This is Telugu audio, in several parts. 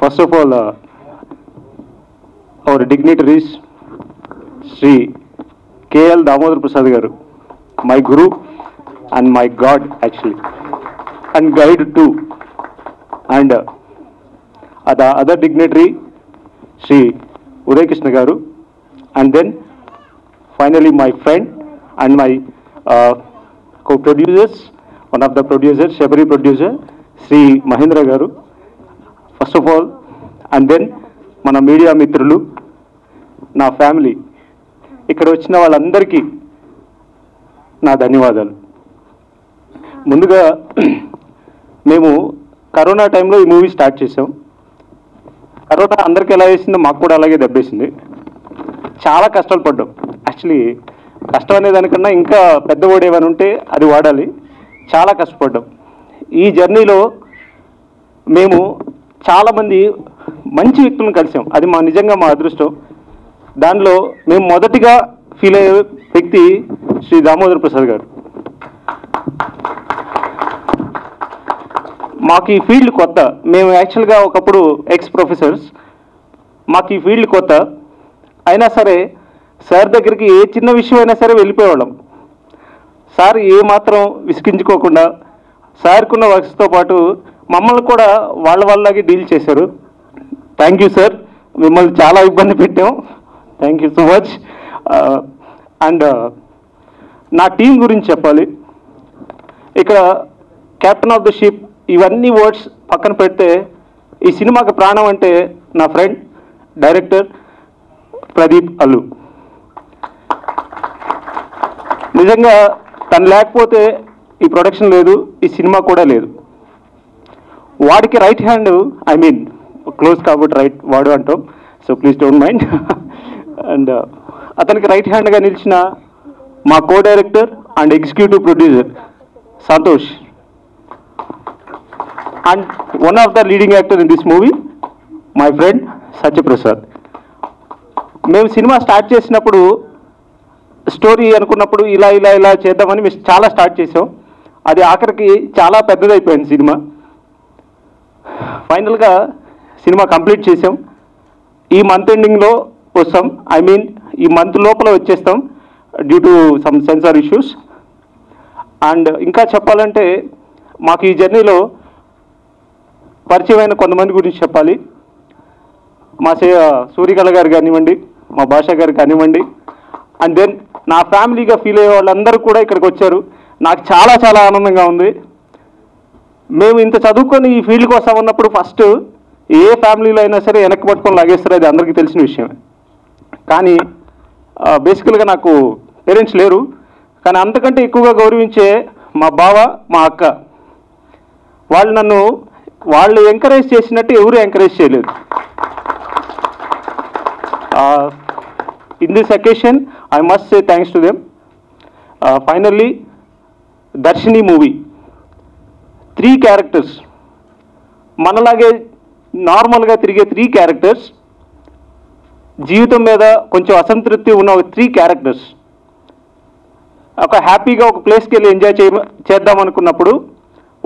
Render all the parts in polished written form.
First of all, our dignitaries, Sri K.L. Damodar Prasad Garu, my Guru and my God actually, and guide too. And the other dignitary, Sri Uday Krishna Garu, and then finally my friend and my co-producers, one of the producers, Shabari producer, Sri Mahendra Garu. First of all, and then mana media mitrulu, నా ఫ్యామిలీ, ఇక్కడ వచ్చిన వాళ్ళందరికీ నా ధన్యవాదాలు. ముందుగా మేము కరోనా టైంలో ఈ మూవీ స్టార్ట్ చేసాం. కరోనా అందరికీ ఎలా వేసిందో మాకు కూడా అలాగే దెబ్బేసింది. చాలా కష్టాలు పడ్డాం. యాక్చువల్లీ కష్టం అనే దానికన్నా ఇంకా పెద్ద వర్డ్ ఏమైనా ఉంటే అది వాడాలి. చాలా కష్టపడ్డాం. ఈ జర్నీలో మేము చాలామంది మంచి వ్యక్తులను కలిసాం. అది నిజంగా మా అదృష్టం. దానిలో మేము మొదటిగా ఫీల్ అయ్యే వ్యక్తి శ్రీ దామోదర్ ప్రసాద్ గారు. మాకు ఈ ఫీల్డ్ కొత్త. మేము యాక్చువల్గా ఒకప్పుడు ఎక్స్ ప్రొఫెసర్స్. మాకు ఈ ఫీల్డ్ కొత్త అయినా సరే సార్ దగ్గరికి ఏ చిన్న విషయం అయినా సరే వెళ్ళిపోయేవాళ్ళం. సార్ ఏమాత్రం విసిగించుకోకుండా సార్కున్న వర్క్స్తో పాటు మమ్మల్ని కూడా వాళ్ళలాగే డీల్ చేశారు. Thank you sir. మిమ్మల్ని చాలా ఇబ్బంది పెట్టాం. Thank you so much. And నా టీం గురించి చెప్పాలి. ఇక్కడ కెప్టెన్ ఆఫ్ ద షిప్ ఇవన్నీ వర్డ్స్ పక్కన పెడితే ఈ సినిమాకి ప్రాణం అంటే నా ఫ్రెండ్ డైరెక్టర్ ప్రదీప్ అల్లు. నిజంగా తను లేకపోతే ఈ ప్రొడక్షన్ లేదు, ఈ సినిమా కూడా లేదు. వాడికి right hand, I mean close కాబట్టి రైట్ వాడు అంటాం, so please don't mind. And అతనికి రైట్ హ్యాండ్గా నిలిచిన మా co director and executive producer Santosh, and one of the leading actor in this movie my friend Satyaprasad. మేము సినిమా స్టార్ట్ చేసినప్పుడు స్టోరీ అనుకున్నప్పుడు ఇలా ఇలా ఇలా చేద్దామని మేము చాలా స్టార్ట్ చేసాం. అది ఆఖరికి చాలా పెద్దదైపోయింది సినిమా. ఫైనల్గా సినిమా కంప్లీట్ చేసాం. ఈ మంత్ ఎండింగ్లో వస్తాం, ఐ మీన్ ఈ మంత్ లోపల వచ్చేస్తాం due to some censor issues. And ఇంకా చెప్పాలంటే మాకు ఈ జర్నీలో పరిచయమైన కొంతమంది గురించి చెప్పాలి. మా సూర్యకళ గారు కానివ్వండి, మా భాష గారు కానివ్వండి, అండ్ దెన్ నా ఫ్యామిలీగా ఫీల్ అయ్యే వాళ్ళందరూ కూడా ఇక్కడికి వచ్చారు. నాకు చాలా చాలా ఆనందంగా ఉంది. మేము ఇంత చదువుకొని ఈ ఫీల్డ్కి వస్తామన్నప్పుడు ఫస్ట్ ఏ ఫ్యామిలీలో అయినా సరే వెనక్కి పట్టుకొని లాగేస్తారు, అది అందరికీ తెలిసిన విషయమే. కానీ బేసికల్గా నాకు పేరెంట్స్ లేరు, కానీ అంతకంటే ఎక్కువగా గౌరవించే మా బావ, మా అక్క. వాళ్ళు ఎంకరేజ్ చేసినట్టు ఎవరు ఎంకరేజ్ చేయలేదు. In this occasion I must say thanks to them. Finally Darshini movie 3 characters, మనలాగే నార్మల్గా తిరిగే 3 క్యారెక్టర్స్, జీవితం మీద కొంచెం అసంతృప్తి ఉన్న 3 క్యారెక్టర్స్ ఒక హ్యాపీగా ఒక ప్లేస్కి వెళ్ళి ఎంజాయ్ చేద్దాం అనుకున్నప్పుడు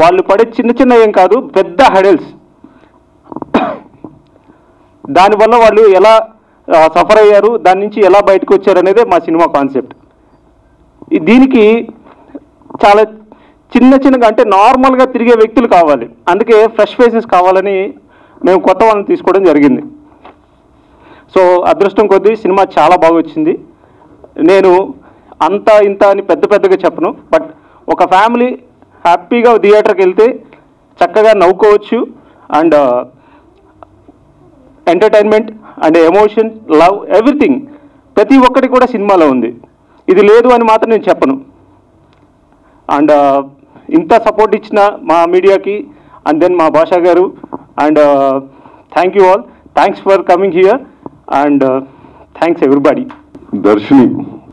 వాళ్ళు పడే చిన్న చిన్న ఏం కాదు, పెద్ద హెడల్స్, దానివల్ల వాళ్ళు ఎలా సఫర్ అయ్యారు, దాని నుంచి ఎలా బయటకు వచ్చారు అనేదే మా సినిమా కాన్సెప్ట్. దీనికి చాలా చిన్నగా అంటే నార్మల్గా తిరిగే వ్యక్తులు కావాలి, అందుకే ఫ్రెష్ ఫేసెస్ కావాలని మేము కొత్త వాళ్ళని తీసుకోవడం జరిగింది. సో అదృష్టం కొద్దీ సినిమా చాలా బాగా వచ్చింది. నేను అంత ఇంత అని పెద్దగా చెప్పను, బట్ ఒక ఫ్యామిలీ హ్యాపీగా థియేటర్కి వెళ్తే చక్కగా నవ్వుకోవచ్చు. And entertainment and emotion, love, everything ప్రతి ఒక్కటి కూడా సినిమాలో ఉంది. ఇది లేదు అని మాత్రం నేను చెప్పను. అండ్ ఇంత సపోర్ట్ ఇచ్చిన మా మీడియాకి అండ్ దెన్ మా భాషా గారు, and thank you all, thanks for coming here and thanks everybody. Darshini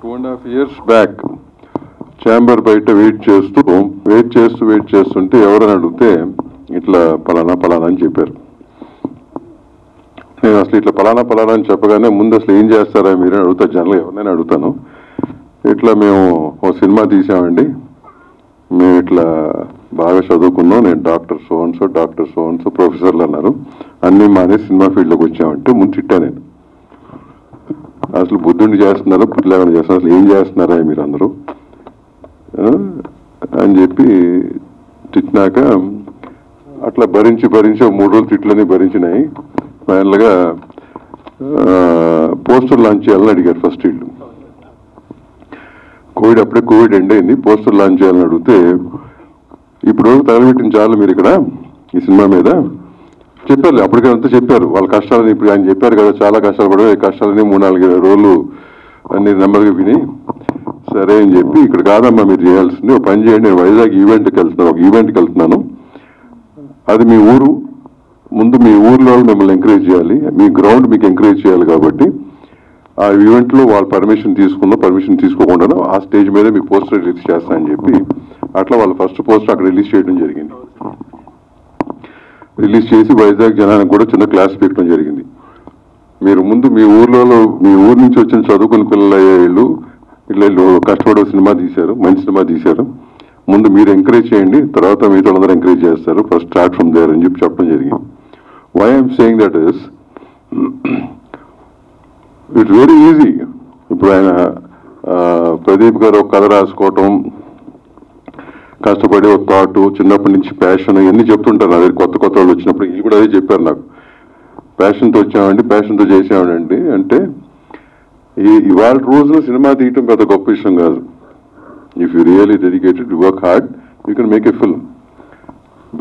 2.5 years back chamber బయట వెయిట్ చేస్తుంటే ఎవరని అడిగితే ఇట్లా పలానా అని చెప్పారు. నేను అసలు ఇట్లా పలానా అని చెప్పగానే ముందు అసలు ఏం చేస్తారా మీరని అడుగుతా, జనరల్గా ఎవరినైనా అడుగుతాను. ఇట్లా మేము ఓ సినిమా తీసామండి, మేము ఇట్లా బాగా చదువుకున్నాం, నేను డాక్టర్ సోన్సో ప్రొఫెసర్లు అన్నారు. అన్నీ మానే సినిమా ఫీల్డ్లోకి వచ్చామంటే ముందు తిట్టా నేను. అసలు బుద్ధుడిని చేస్తున్నారా, పుట్టిలేమని చేస్తున్నారు, అసలు ఏం చేస్తున్నారా మీరు అందరూ అని చెప్పి తిట్టినాక అట్లా భరించి 3 రోజులు తిట్లని భరించినాయి. ఫైనల్గా పోస్టర్ లాంచ్ చేయాలని అడిగారు ఫస్ట్ వీళ్ళు. అప్పుడే కోవిడ్ ఎండ్ అయింది. పోస్టర్ లాంచ్ చేయాలని అడిగితే ఇప్పుడు తగలబెట్టిన చాలు మీరు ఇక్కడ ఈ సినిమా మీద చెప్పారు. అప్పటికంతా చెప్పారు వాళ్ళ కష్టాలని. ఇప్పుడు ఆయన చెప్పారు కదా చాలా కష్టాలు పడే కష్టాలని 3-4 రోజులు అన్ని నెమ్మదిగా విని సరే అని చెప్పి ఇక్కడ కాదమ్మా మీరు చేయాల్సింది ఒక పని చేయండి, నేను వైజాగ్ ఒక ఈవెంట్కి వెళ్తున్నాను, అది మీ ఊరు, ముందు మీ ఊర్లో మిమ్మల్ని ఎంకరేజ్ చేయాలి, మీ గ్రౌండ్ మీకు ఎంకరేజ్ చేయాలి కాబట్టి ఆ ఈవెంట్లో వాళ్ళు పర్మిషన్ తీసుకోకుండా ఆ స్టేజ్ మీద మీ పోస్టర్ రిలీజ్ చేస్తానని చెప్పి అట్లా వాళ్ళు ఫస్ట్ పోస్టర్ అక్కడ రిలీజ్ చేయడం జరిగింది. రిలీజ్ చేసి వైజాగ్ జనానికి కూడా చిన్న క్లాస్ పెట్టడం జరిగింది. మీరు ముందు మీ ఊరు నుంచి వచ్చిన చదువుకుని పిల్లలు అయ్యేళ్ళు ఇట్లా కష్టపడే సినిమా తీశారు, మంచి సినిమా తీశారు, ముందు మీరు ఎంకరేజ్ చేయండి, తర్వాత మీతో అందరూ ఎంకరేజ్ చేస్తారు, ఫస్ట్ స్టార్ట్ ఫ్రమ్ దేర్ అని చెప్పి చెప్పడం జరిగింది. Why I'm saying that is it's very easy. ఇప్పుడు ఆయన ప్రదీప్ గారు ఒక కథ రాసుకోవటం, కష్టపడి ఒక థాట్, చిన్నప్పటి నుంచి ప్యాషన్ ఇవన్నీ చెప్తుంటారు. అదే కొత్త వాళ్ళు వచ్చినప్పుడు వీళ్ళు కూడా అదే చెప్పారు నాకు, ప్యాషన్తో వచ్చామండి, ప్యాషన్తో చేసామండి అంటే ఇవాళ రోజున సినిమా తీయటం పెద్ద గొప్ప విషయం కాదు. If you really dedicated, you work hard, you can make a film.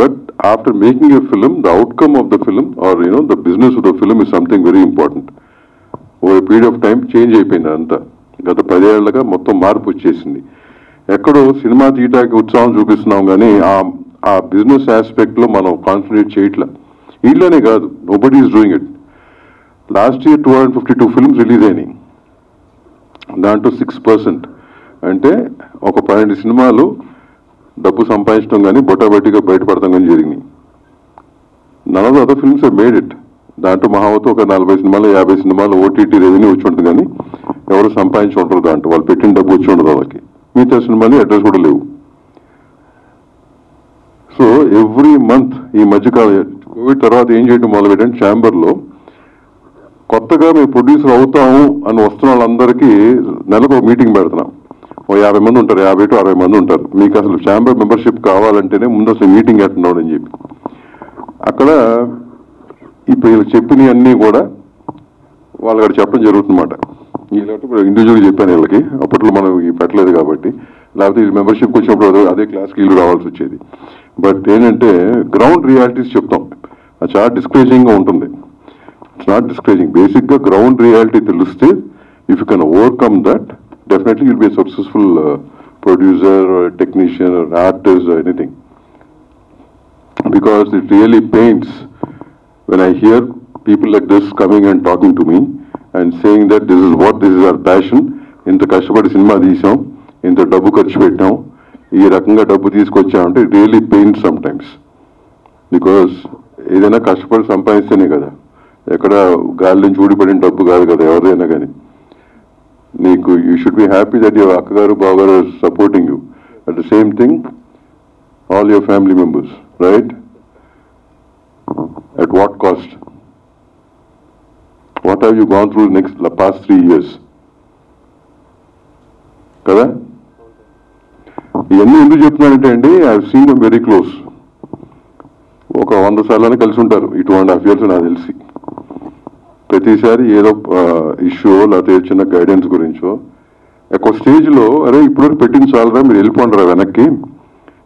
But after making a film, the outcome of the film or the business of the film is something very important. ఓ పీరియడ్ ఆఫ్ టైం చేంజ్ అయిపోయింది అంతా. గత 10 ఏళ్లుగా మొత్తం మార్పు వచ్చేసింది. ఎక్కడో సినిమా తీయటానికి ఉత్సాహం చూపిస్తున్నాం కానీ ఆ బిజినెస్ ఆస్పెక్ట్లో మనం కాన్సన్ట్రేట్ చేయట్లా. వీళ్ళనే కాదు, nobody is doing it. Last year 252 films release అయినాయి, దాంట్లో 6%. అంటే ఒక 12 సినిమాలు డబ్బు సంపాదించడం కానీ బొటాబట్టిగా బయటపడటం కానీ జరిగినాయి. None of the other films have made it. దాంట్లో మహావతో ఒక 40 సినిమాలు 50 సినిమాలు ఓటీటీ రెవెన్యూ వచ్చి ఉంటుంది కానీ ఎవరు సంపాదించి ఉంటారు, దాంట్లో వాళ్ళు పెట్టిన డబ్బు వచ్చి ఉండదు వాళ్ళకి. మిగతా సినిమాలు అడ్రస్ కూడా లేవు. సో ఎవ్రీ మంత్ ఈ మధ్యకాలం కోవిడ్ తర్వాత ఏం చేయడం మొదలుపెట్టాను, ఛాంబర్లో కొత్తగా మేము ప్రొడ్యూసర్ అవుతాము అని వస్తున్న వాళ్ళందరికీ నెలకు ఒక మీటింగ్ పెడుతున్నాం. ఓ 50 మంది ఉంటారు, 50 to 60 మంది ఉంటారు. మీకు అసలు ఛాంబర్ మెంబర్షిప్ కావాలంటేనే ముందు అసలు మీటింగ్ ఎట్టున్నాడు అని చెప్పి అక్కడ ఇప్పుడు వీళ్ళు చెప్పినవి అన్నీ కూడా వాళ్ళు అక్కడ చెప్పడం జరుగుతుందన్నమాట. ఇప్పుడు ఇండివిజువల్గా చెప్పాను వీళ్ళకి, అప్పట్లో మనం పెట్టలేదు కాబట్టి, లేకపోతే వీళ్ళు మెంబర్షిప్కి వచ్చినప్పుడు అదే క్లాస్కి వీళ్ళు రావాల్సి వచ్చేది. బట్ ఏంటంటే గ్రౌండ్ రియాలిటీస్ చెప్తాం, అది చాలా డిస్కరేజింగ్గా ఉంటుంది. ఇట్స్ నాట్ డిస్కరేజింగ్, బేసిక్గా గ్రౌండ్ రియాలిటీ తెలిస్తే if you can overcome that definitely will be successful producer, technician, artist, anything. Because it really pains when I hear people like this coming and talking to me and saying that this is our passion, ఇంత కష్టపడి సినిమా తీసాం, ఇంత డబ్బు ఖర్చు పెట్టాం, ఈ రకంగా డబ్బు తీసుకొచ్చామంటే it really pains sometimes. Because ఏదైనా కష్టపడి సంపాదిస్తేనే కదా, ఎక్కడ గాలి నుంచి ఊడిపడిన డబ్బు కాదు కదా ఎవరిదైనా కానీ. నీకు you should be happy that your అక్కగారు బావగారు are supporting you. At the same thing all your family members, right? At what cost? What have you gone through the past 3 years? కదా? ఇవన్నీ ఎందుకు చెప్తున్నానంటే అండి, I have seen them very close. ఒక 100 సార్లు కలిసి ఉంటారు ఈ 2.5 years నాకు తెలిసి. ప్రతిసారి ఏదో ఇష్యూ లేకపోతే చిన్న గైడెన్స్ గురించో ఒక స్టేజ్లో అరే ఇప్పుడు పెట్టింది చాలరా, మీరు వెళ్ళిపోండిరా వెనక్కి,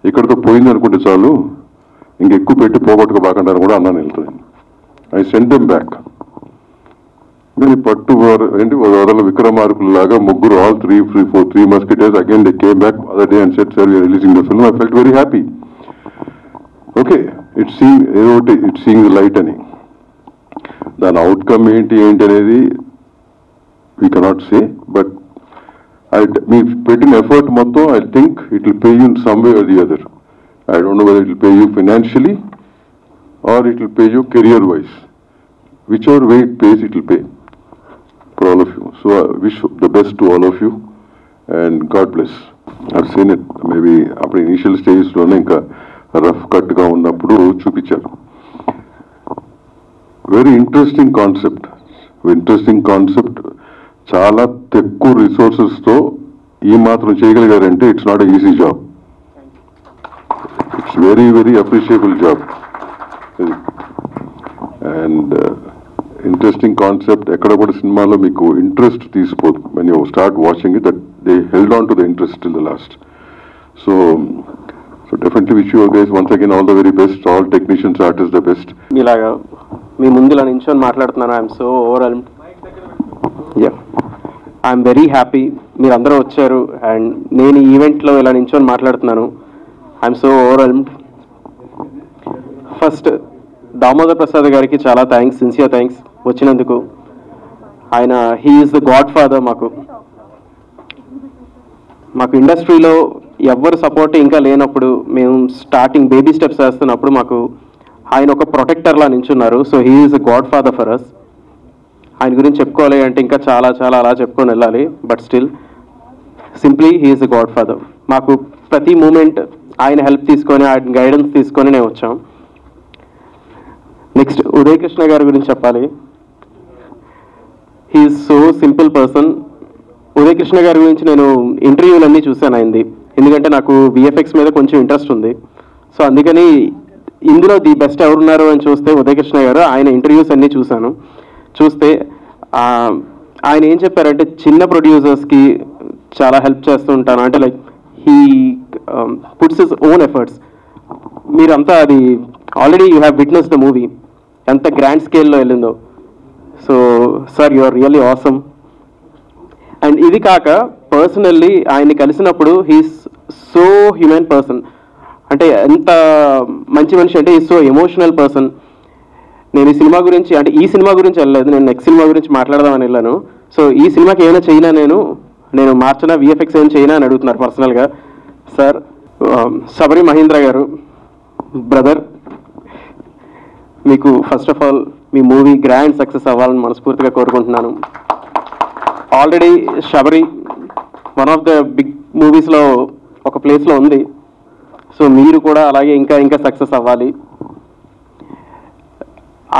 ఇక్కడితో పోయింది అనుకుంటే చాలు, ఇంకెక్కువ పెట్టి పోగొట్టుకోబాకంటారు కూడా అన్నాను వెళ్తుంది. I send them back. కానీ పట్టు ఏంటి వదల విక్రమార్కుల్లాగా ముగ్గురు, all three musketeers again they came back other day and said sir we are releasing the film. I felt very happy. Okay, it seeing the light అని. దాని అవుట్కమ్ ఏంటి అనేది వీ కెనాట్ సే, బట్ మీరు పెట్టిన ఎఫర్ట్ మొత్తం I think it will pay you in some way or the other. I don't know whether it will pay you financially or it will pay you career wise. Whichever way it pays it will pay for all of you. So I wish the best to all of you and God bless. I've seen it maybe అప్పుడు ఇనీషియల్ స్టేజెస్లోనే ఇంకా రఫ్ కట్గా ఉన్నప్పుడు చూపించారు. Very interesting concept. చాలా తక్కువ రిసోర్సెస్తో ఈ మాత్రం చేయగలిగారంటే it's not easy job. It's very very appreciable job. And interesting concept. ఎక్కడ కూడా సినిమాలో మీకు ఇంట్రెస్ట్ తీసిపోదు. When you start watching it, that they held on to the interest till the last. So definitely wish you guys once again all the very best. All technicians, artist the best. ఇలాగా మీ ముందు ఇలా నించొని మాట్లాడుతున్నాను. I'm so overwhelmed. I'm very happy మీరందరూ వచ్చారు అండ్ నేను ఈ ఈవెంట్లో ఇలా నించొని మాట్లాడుతున్నాను. I'm so overwhelmed. First Damodar Prasad గారికి చాలా థ్యాంక్స్, సిన్సియర్ థ్యాంక్స్ వచ్చినందుకు. ఆయన he is the God father. మాకు ఇండస్ట్రీలో ఎవరు సపోర్ట్ ఇంకా లేనప్పుడు, మేము స్టార్టింగ్ బేబీ స్టెప్స్ వేస్తున్నప్పుడు మాకు ఆయన ఒక ప్రొటెక్టర్లా నించున్నారు. So he is the godfather for us. ఆయన గురించి చెప్పుకోవాలి అంటే ఇంకా చాలా చాలా అలా చెప్పుకొని వెళ్ళాలి. But still simply he is the God father. మాకు ప్రతి మూమెంట్ ఆయన హెల్ప్ తీసుకొని, ఆయన గైడెన్స్ తీసుకొని నేను వచ్చాం. నెక్స్ట్ ఉదయ్ కృష్ణ గారి గురించి చెప్పాలి. He is so simple person. Uday Krishna గారి గురించి నేను ఇంటర్వ్యూలన్నీ చూశాను ఆయనది. ఎందుకంటే నాకు విఎఫ్ఎక్స్ మీద కొంచెం ఇంట్రెస్ట్ ఉంది. సో అందుకని ఇందులో ది బెస్ట్ ఎవరున్నారు అని చూస్తే ఉదయ్ కృష్ణ గారు. ఆయన ఇంటర్వ్యూస్ అన్నీ చూస్తే ఆయన ఏం చెప్పారంటే, చిన్న ప్రొడ్యూసర్స్కి చాలా హెల్ప్ చేస్తూ ఉంటాను. అంటే like he puts his own efforts. మీరంతా అది already you have witness the movie ఎంత గ్రాండ్ స్కేల్లో వెళ్ళిందో. So sir you are really awesome. And ఇది కాక పర్సనల్లీ ఆయన్ని కలిసినప్పుడు హీస్ సో హ్యూమన్ పర్సన్. అంటే ఎంత మంచి మనిషి అంటే హీస్ సో ఎమోషనల్ పర్సన్. నేను ఈ సినిమా గురించి అంటే ఈ సినిమా గురించి వెళ్ళలేదు, నేను నెక్స్ట్ సినిమా గురించి మాట్లాడదామని వెళ్ళాను. సో ఈ సినిమాకి ఏమైనా చేయనా, నేను మార్చినా, విఎఫ్ఎక్స్ ఏమైనా చేయనా అని అడుగుతున్నారు పర్సనల్గా. సార్ శబరి మహేంద్ర గారు బ్రదర్, మీకు ఫస్ట్ ఆఫ్ ఆల్ మీ మూవీ గ్రాండ్ సక్సెస్ అవ్వాలని మనస్ఫూర్తిగా కోరుకుంటున్నాను. Already Sabari one of the big మూవీస్లో ఒక ప్లేస్లో ఉంది. సో మీరు కూడా అలాగే ఇంకా ఇంకా సక్సెస్ అవ్వాలి.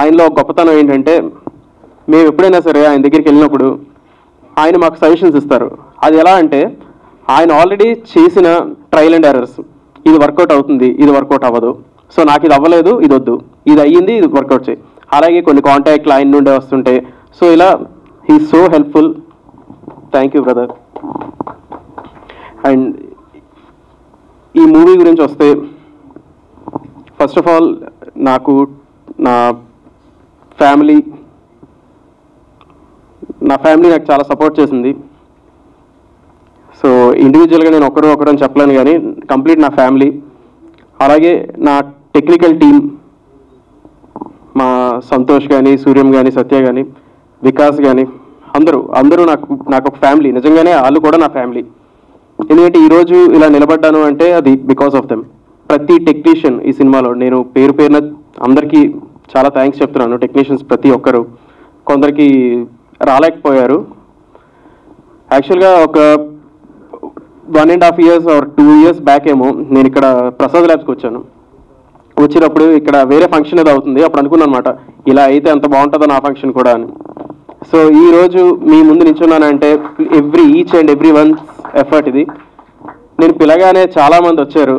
ఆయనలో గొప్పతనం ఏంటంటే, మేము ఎప్పుడైనా సరే ఆయన దగ్గరికి వెళ్ళినప్పుడు ఆయన మాకు సజెషన్స్ ఇస్తారు. అది ఎలా అంటే, ఆయన ఆల్రెడీ చేసిన ట్రయల్ అండ్ ఎర్రర్స్, ఇది వర్కౌట్ అవుతుంది, ఇది వర్కౌట్ అవ్వదు, సో నాకు ఇది అవ్వలేదు, ఇది వద్దు, ఇది అయ్యింది, ఇది వర్కౌట్ చేయి. అలాగే కొన్ని కాంటాక్ట్లు ఆయన నుండే వస్తుంటాయి. సో ఇలా he so helpful. Thank you brother. And ఈ మూవీ గురించి వస్తే, ఫస్ట్ ఆఫ్ ఆల్ నాకు నా ఫ్యామిలీ నాకు చాలా సపోర్ట్ చేసింది. సో ఇండివిజువల్గా నేను ఒకరు అని చెప్పలేను, కానీ కంప్లీట్ నా ఫ్యామిలీ. అలాగే నా టెక్నికల్ టీమ్, మా సంతోష్ కానీ, సూర్యం కానీ, సత్య కానీ, వికాస్ కానీ, అందరూ నాకు ఒక ఫ్యామిలీ. నిజంగానే వాళ్ళు కూడా నా ఫ్యామిలీ. ఎందుకంటే ఈరోజు ఇలా నిలబడ్డాను అంటే అది బికాస్ ఆఫ్ దెమ్. ప్రతి టెక్నీషియన్ ఈ సినిమాలో నేను పేరున అందరికీ చాలా థ్యాంక్స్ చెప్తున్నాను. టెక్నీషియన్స్ ప్రతి ఒక్కరు, కొందరికి రాలేకపోయారు. యాక్చువల్గా ఒక 1.5 years or 2 years బ్యాక్ ఏమో నేను ఇక్కడ ప్రసాద్ ల్యాబ్స్కి వచ్చాను. వచ్చినప్పుడు ఇక్కడ వేరే ఫంక్షన్ ఏదో అవుతుంది. అప్పుడు అనుకున్నాను అనమాట, ఇలా అయితే ఎంత బాగుంటుందో నా ఫంక్షన్ కూడా అని. సో ఈరోజు మీ ముందు నిల్చున్నానంటే each and every one's effort ఇది. నేను పిలగానే చాలామంది వచ్చారు.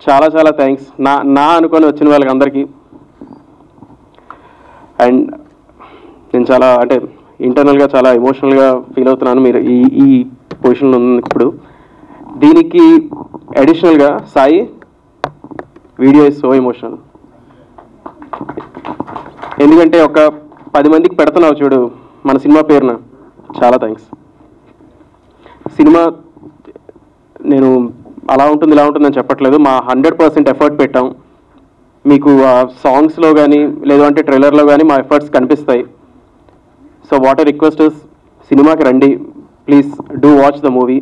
చాలా చాలా థ్యాంక్స్ నా అనుకొని వచ్చిన వాళ్ళకి అందరికీ. అండ్ నేను చాలా అంటే ఇంటర్నల్గా చాలా ఎమోషనల్గా ఫీల్ అవుతున్నాను మీరు ఈ పొజిషన్లో ఉన్నప్పుడు. దీనికి అడిషనల్గా Sai video is so emotional. ఎందుకంటే ఒక 10 మందికి పెడుతున్నావు చూడు మన సినిమా పేరున. చాలా థ్యాంక్స్. సినిమా నేను అలా ఉంటుంది ఇలా ఉంటుందని చెప్పట్లేదు, మా 100% ఎఫర్ట్ పెట్టాం. మీకు ఆ సాంగ్స్లో కానీ లేదు అంటే ట్రైలర్లో కానీ మా ఎఫర్ట్స్ కనిపిస్తాయి. So what I request is, సినిమాకి రండి please, do watch the movie.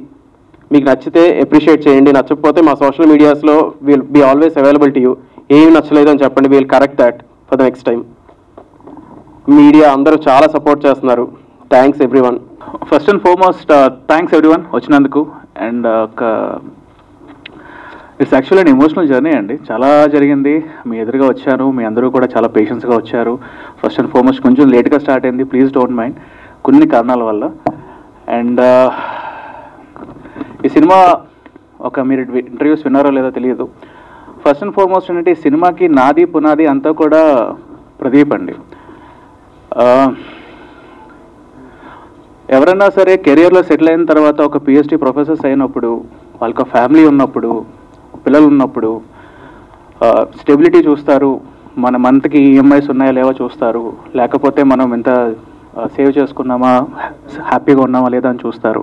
మీకు నచ్చితే అప్రిషియేట్ చేయండి, నచ్చకపోతే మా సోషల్ మీడియాస్లో will be always available to you. ఏమి నచ్చలేదు అని చెప్పండి, will correct that for the next time. Media అందరూ చాలా సపోర్ట్ చేస్తున్నారు. Thanks everyone. First and foremost thanks everyone వచ్చినందుకు. And it's actually an emotional journey అండి. చాలా జరిగింది. మీ ఎదురుగా వచ్చాను, మీ అందరూ కూడా చాలా పేషెన్స్గా వచ్చారు. ఫస్ట్ అండ్ ఫార్మోస్ట్ కొంచెం లేట్గా స్టార్ట్ అయింది, ప్లీజ్ డోంట్ మైండ్, కొన్ని కారణాల వల్ల. అండ్ ఈ సినిమా మీరు ఇంటర్వ్యూస్ విన్నారో లేదో తెలియదు. ఫస్ట్ అండ్ ఫార్మోస్ట్ ఏంటంటే ఈ సినిమాకి నాది పునాది అంతా కూడా ప్రదీప్ అండి. ఎవరైనా సరే కెరియర్లో సెటిల్ అయిన తర్వాత ఒక పిహెచ్డి ప్రొఫెసర్స్ అయినప్పుడు, వాళ్ళకి ఫ్యామిలీ ఉన్నప్పుడు, పిల్లలు ఉన్నప్పుడు స్టెబిలిటీ చూస్తారు. మన మంత్కి ఈఎంఐస్ ఉన్నాయా లేవో చూస్తారు, లేకపోతే మనం ఎంత సేవ్ చేసుకున్నామా, హ్యాపీగా ఉన్నామా లేదా అని చూస్తారు.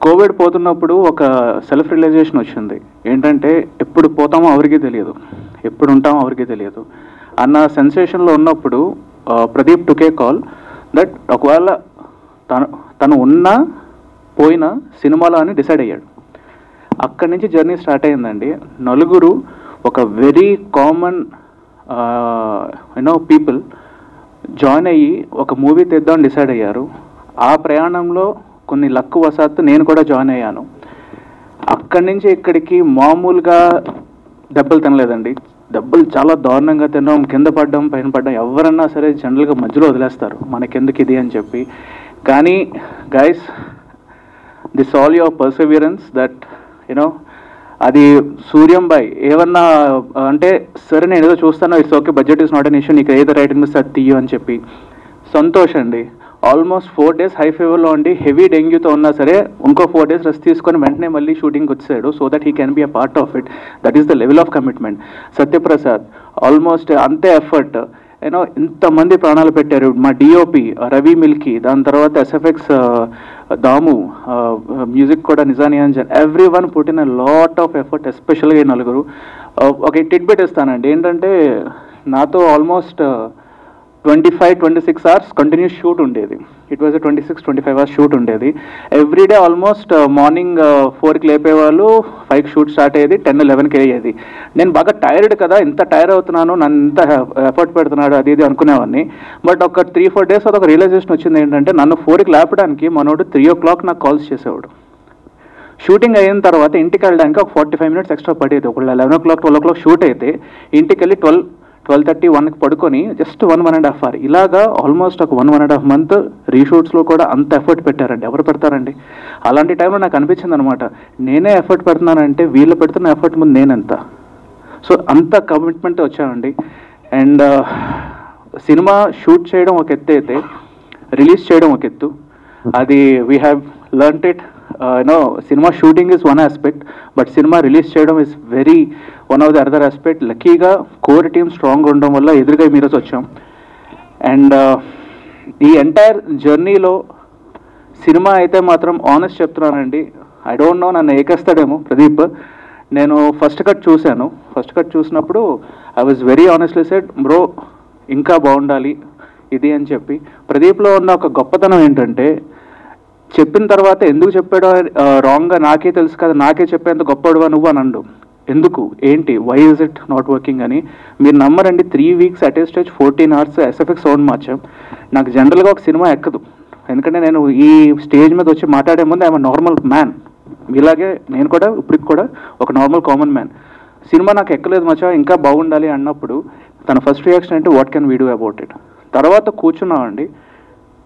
కోవిడ్ పోతున్నప్పుడు ఒక సెల్ఫ్ రియలైజేషన్ వచ్చింది. ఏంటంటే ఎప్పుడు పోతామో ఎవరికి తెలియదు, ఎప్పుడు ఉంటామో ఎవరికి తెలియదు అన్న సెన్సేషన్లో ఉన్నప్పుడు ప్రదీప్ టుకే కాల్ దట్ ఒకవేళ తను ఉన్నా పోయినా సినిమాలో అని డిసైడ్ అయ్యాడు. అక్కడి నుంచి జర్నీ స్టార్ట్ అయిందండి. నలుగురు ఒక వెరీ కామన్ పీపుల్ జాయిన్ అయ్యి ఒక మూవీ తీద్దామని డిసైడ్ అయ్యారు. ఆ ప్రయాణంలో కొన్ని లక్ వశాత్తు నేను కూడా జాయిన్ అయ్యాను. అక్కడి నుంచి ఇక్కడికి మామూలుగా దెబ్బలు తినలేదండి. దెబ్బలు చాలా దారుణంగా తినడం, కింద పడ్డం, పైన పడ్డం. ఎవరన్నా సరే జనరల్గా మధ్యలో వదిలేస్తారు, మనకెందుకు ఇది అని చెప్పి. కానీ guys, this all your perseverance that అది సూర్యంబాయ్ ఏమన్నా అంటే సరే నేను ఏదో చూస్తాను, it's okay, budget is not an issue, నీకు ఏదో రైటింగ్ మిస్ అది తీయు అని చెప్పి. సంతోష్ అండి ఆల్మోస్ట్ 4 days హై ఫీవర్లో ఉండి హెవీ డెంగ్యూతో ఉన్నా సరే ఇంకో 4 days రెస్ట్ తీసుకొని వెంటనే మళ్ళీ షూటింగ్కి వచ్చాడు, so that he can be a part of it. That is the level of commitment. Satyaprasad almost అంతే ఎఫర్ట్. ఇంతమంది ప్రాణాలు పెట్టారు. మా డిఓపి రవి మిల్కి, దాని తర్వాత ఎస్ఎఫ్ఎక్స్ దాము, మ్యూజిక్ కూడా Nijani Anjan, every one put in a lot of effort, ఎస్పెషల్గా ఈ నలుగురు. ఒక టిట్ బిట్ ఇస్తానండి. ఏంటంటే నాతో ఆల్మోస్ట్ 25-26 hours కంటిన్యూస్ షూట్ ఉండేది. ఇట్ వాజ్ 26-25 hours షూట్ ఉండేది ఎవ్రీడే. ఆల్మోస్ట్ మార్నింగ్ 4కి లేపేవాళ్ళు, 5కి షూట్ స్టార్ట్ అయ్యేది, 10-11కి అయ్యేది. నేను బాగా టైర్డ్ కదా, ఇంత టైర్ అవుతున్నాను, నన్ను ఇంత ఎఫర్ట్ పెడుతున్నాడు అది ఇది అనుకునేవాడిని. బట్ ఒక 3-4 days ఒక రియలైజేషన్ వచ్చింది. ఏంటంటే నన్ను 4కి లేపడానికి మనోడు 3 o'clock నాకు కాల్స్ చేసేవాడు. షూటింగ్ అయిన తర్వాత ఇంటికి వెళ్ళడానికి ఒక 45 minutes ఎక్స్ట్రా పడేది. ఒకళ్ళు 11 o'clock 12 o'clock షూట్ అయితే ఇంటికి వెళ్ళి 12:30, 1కి పడుకొని జస్ట్ 1.5 hour ఇలాగా ఆల్మోస్ట్ ఒక 1.5 month రీషూట్స్లో కూడా అంత ఎఫర్ట్ పెట్టారండి. ఎవరు పెడతారండి? అలాంటి టైంలో నాకు అనిపించింది అనమాట, నేనే ఎఫర్ట్ పెడుతున్నానంటే వీళ్ళు పెడుతున్న ఎఫర్ట్ ముందు నేనెంత. సో అంత కమిట్మెంట్ వచ్చానండి. అండ్ సినిమా షూట్ చేయడం ఒక ఎత్తు అయితే రిలీజ్ చేయడం ఒక ఎత్తు. అది we have learnt it. Cinema shooting is one aspect, but cinema release చేయడం is very one of the other aspect. లక్కీగా కోర్ టీమ్ స్ట్రాంగ్ ఉండడం వల్ల ఎదురుగా మీరోజు వచ్చాం. అండ్ ఈ ఎంటైర్ జర్నీలో సినిమా అయితే మాత్రం ఆనెస్ట్ చెప్తున్నానండి, ఐ డోంట్ నో నన్ను ఏకేస్తాడేమో ప్రదీప్. నేను ఫస్ట్ కట్ చూశాను. ఫస్ట్ కట్ చూసినప్పుడు I was very honestly said, bro ఇంకా బాగుండాలి ఇది అని చెప్పి. ప్రదీప్లో ఉన్న ఒక గొప్పతనం ఏంటంటే చెప్పిన తర్వాత ఎందుకు చెప్పాడో రాంగ్గా నాకే తెలుసు కదా, నాకే చెప్పేంత గొప్పడువా నువ్వు అని అండు. ఎందుకు, ఏంటి, why is it not working అని. మీరు నమ్మరండి, 3 weeks at a stage 14 hours SFX sound మార్చాం. నాకు జనరల్గా ఒక సినిమా ఎక్కదు, ఎందుకంటే నేను ఈ స్టేజ్ మీద వచ్చి మాట్లాడే ముందు ఐఎమ్ నార్మల్ మ్యాన్. ఇలాగే నేను కూడా ఇప్పటికి కూడా ఒక నార్మల్ కామన్ మ్యాన్. సినిమా నాకు ఎక్కలేదు మచ్చా, ఇంకా బాగుండాలి అన్నప్పుడు తన ఫస్ట్ రియాక్షన్ అంటే what can we do about it. తర్వాత కూర్చున్నామండి,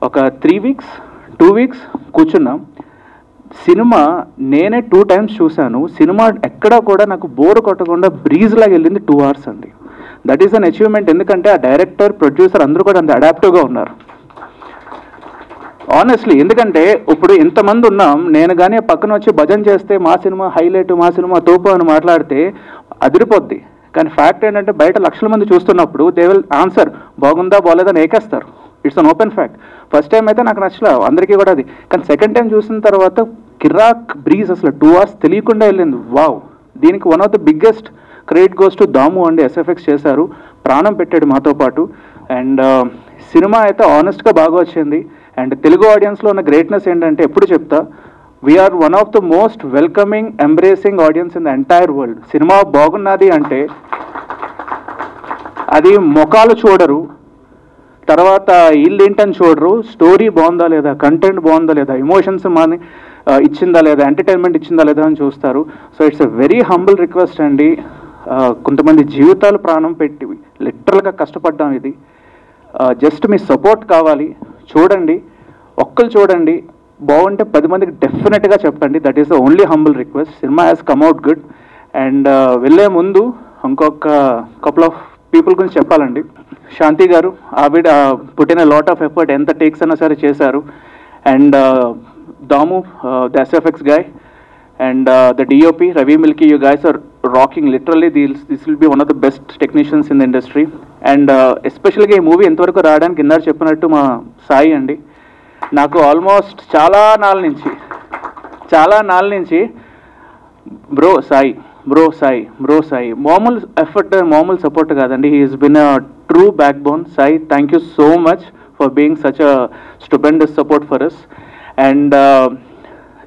ఒక 3 weeks 2 weeks కూర్చున్నాం. సినిమా నేనే 2 times చూశాను. సినిమా ఎక్కడా కూడా నాకు బోర్ కొట్టకుండా బ్రీజ్ లాగా వెళ్ళింది 2 hours అండి. That is an achievement. ఎందుకంటే ఆ డైరెక్టర్, ప్రొడ్యూసర్ అందరూ కూడా అంత అడాప్టివ్గా ఉన్నారు ఆనెస్ట్లీ. ఎందుకంటే ఇప్పుడు ఇంతమంది ఉన్నాం, నేను కానీ పక్కన వచ్చి భజన చేస్తే మా సినిమా హైలైట్, మా సినిమా తోపు అని మాట్లాడితే అదిరిపోద్ది. కానీ ఫ్యాక్ట్ ఏంటంటే బయట లక్షల మంది చూస్తున్నప్పుడు దే విల్ ఆన్సర్ బాగుందా బాగోలేదని ఏకేస్తారు. It's an open fact. First time అయితే నాకు నచ్చలే, అందరికీ కూడా అది. కానీ సెకండ్ టైం చూసిన తర్వాత కిరాక్ బ్రీజ్, అసలు 2 hours తెలియకుండా వెళ్ళింది. వావ్. దీనికి one of the biggest credit goes to Damu అండి. ఎస్ఎఫ్ఎక్స్ చేశారు, ప్రాణం పెట్టాడు మాతో పాటు. అండ్ సినిమా అయితే ఆనెస్ట్గా బాగా వచ్చింది. అండ్ తెలుగు ఆడియన్స్లో ఉన్న గ్రేట్నెస్ ఏంటంటే ఎప్పుడు చెప్తా, we are one of the most welcoming, embracing audience in the entire world. Cinema బాగున్నది అంటే అది ముఖాలు చూడరు, తర్వాత వీళ్ళు ఏంటని చూడరు, స్టోరీ బాగుందా లేదా, కంటెంట్ బాగుందా లేదా, ఎమోషన్స్ మాని ఇచ్చిందా లేదా, ఎంటర్టైన్మెంట్ ఇచ్చిందా లేదా అని చూస్తారు. So it's a very humble request అండి. కొంతమంది జీవితాలు ప్రాణం పెట్టి లిటరల్గా కష్టపడ్డాం. ఇది జస్ట్ మీ సపోర్ట్ కావాలి. చూడండి, ఒక్కరు చూడండి, బాగుంటే 10 మందికి డెఫినెట్గా చెప్పండి. That is the only humble request. Cinema has come out good. And వెళ్ళే ముందు ఇంకొక కపుల్ ఆఫ్ పీపుల్ గురించి చెప్పాలండి. శాంతి గారు, ఆవిడ పుట్టిన లాట్ ఆఫ్ ఎఫర్ట్, ఎంత టేక్స్ అయినా సరే చేశారు. And Damu, the SFX guy, and the DOP, Ravi Milki, you guys are rocking. Literally, this will be one of the best technicians in the industry. And especially ఈ మూవీ ఎంతవరకు రావడానికి ఇందాక చెప్పినట్టు మా సాయి అండి. నాకు ఆల్మోస్ట్ చాలా నాళ్ళ నుంచి బ్రో సాయి మామూలు ఎఫర్ట్, మామూలు సపోర్ట్ కాదండి. He is been a true backbone. Sai, thank you so much for being such a stupendous support for us. And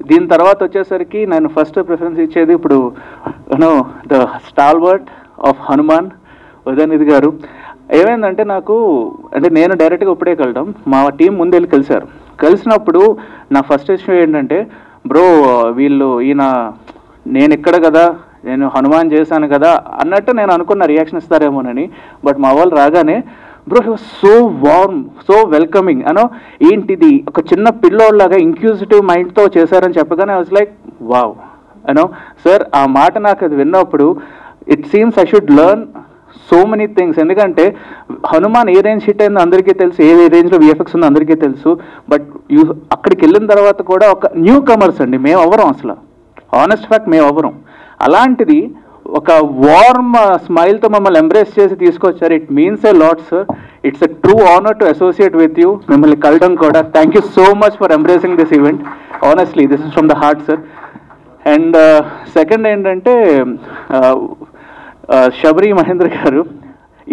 దీని తర్వాత వచ్చేసరికి నేను ఫస్ట్ ప్రిఫరెన్స్ ఇచ్చేది ఇప్పుడు the stalwart of Hanuman Udayanidhi garu. ఏమైందంటే నాకు, అంటే నేను డైరెక్ట్గా ఇప్పుడే కలడం, మా టీం ముందు వెళ్ళి కలిసినప్పుడు నా ఫస్ట్ ఇష్యూ ఏంటంటే, బ్రో వీళ్ళు నేను ఇక్కడ కదా, నేను హనుమాన్ చేశాను కదా అన్నట్టు నేను అనుకున్న రియాక్షన్ ఇస్తారేమోనని. బట్ మా వాళ్ళు రాగానే, bro he was so warm, so welcoming. ఏంటిది ఒక చిన్న పిల్లోళ్ళలాగా ఇంక్యూజిటివ్ మైండ్తో చేశారని చెప్పగానే I was like wow. Sir ఆ మాట నాకు అది విన్నప్పుడు it seems I should learn so many things. ఎందుకంటే హనుమాన్ ఏ రేంజ్ హిట్ అయిందో అందరికీ తెలుసు, ఏ రేంజ్లో విఎఫ్ఎక్స్ ఉందో అందరికీ తెలుసు. బట్ అక్కడికి వెళ్ళిన తర్వాత కూడా ఒక న్యూ కమర్స్ అండి, మేము అవ్వరం, అసలు ఆనెస్ట్ ఫ్యాక్ట్ మేము అవ్వరం. అలాంటిది ఒక వార్మ్ స్మైల్తో మమ్మల్ని ఎంబ్రేస్ చేసి తీసుకొచ్చారు. It means a lot sir. It's a true honour to associate with you. మిమ్మల్ని కలడం కూడా. Thank you so much for embracing this event. Honestly this is from the heart sir. And second ఏంటంటే శబరి మహేంద్ర గారు,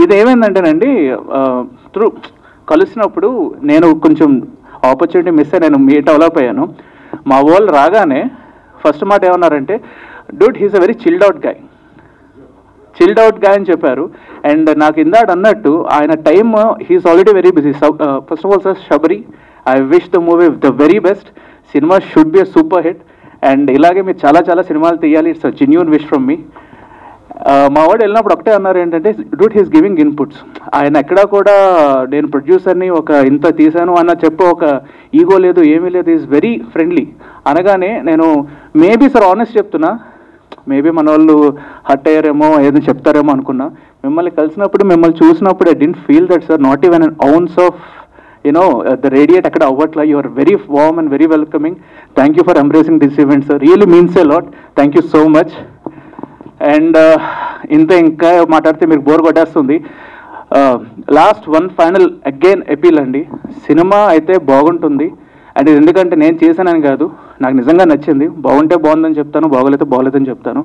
ఇది ఏమైందంటేనండి, త్రూ కలిసినప్పుడు నేను కొంచెం ఆపర్చునిటీ మిస్ అయ్యి నేను డెవలప్ అయ్యాను. మా వాళ్ళు రాగానే ఫస్ట్ మాట ఏమన్నారంటే, dude he's a very chilled out guy అని చెప్పారు. అండ్ నాకు ఇందాక అన్నట్టు ఆయన time, he's already very busy. First of all sir, Sabari, I wish the movie the very best. Cinema should be a super hit. And ఇలాగే మీరు చాలా సినిమాలు తీయాలి. It's a genuine wish from me. మా వాడు వెళ్ళినప్పుడు ఒకటే అన్నారు ఏంటంటే, డూట్ హీస్ గివింగ్ ఇన్పుట్స్. ఆయన ఎక్కడా కూడా నేను ప్రొడ్యూసర్ని ఒక ఇంత తీశాను అన్న చెప్పు ఒక ఈగో లేదు, ఏమీ లేదు, ఈజ్ వెరీ ఫ్రెండ్లీ. అనగానే నేను మేబీ సార్ ఆనెస్ట్ చెప్తున్నా, మేబీ మన వాళ్ళు హర్ట్ అయ్యారేమో, ఏదో చెప్తారేమో అనుకున్నా. మిమ్మల్ని కలిసినప్పుడు, మిమ్మల్ని చూసినప్పుడు I didn't feel that sir, not even an ounce of the radiate అక్కడ అవ్వట్లా. You are very warm and very welcoming. Thank you for embracing this event sir. Really means a lot. Thank you so much. And ఇంకా మాట్లాడితే మీకు బోర్ కొట్టేస్తుంది. Last one final again appeal అండి. సినిమా అయితే బాగుంటుంది. అండ్ ఇది ఎందుకంటే నేను చేశానని కాదు, నాకు నిజంగా నచ్చింది. బాగుంటే బాగుందని చెప్తాను, బాగోలేతే బాగోలేదని చెప్తాను.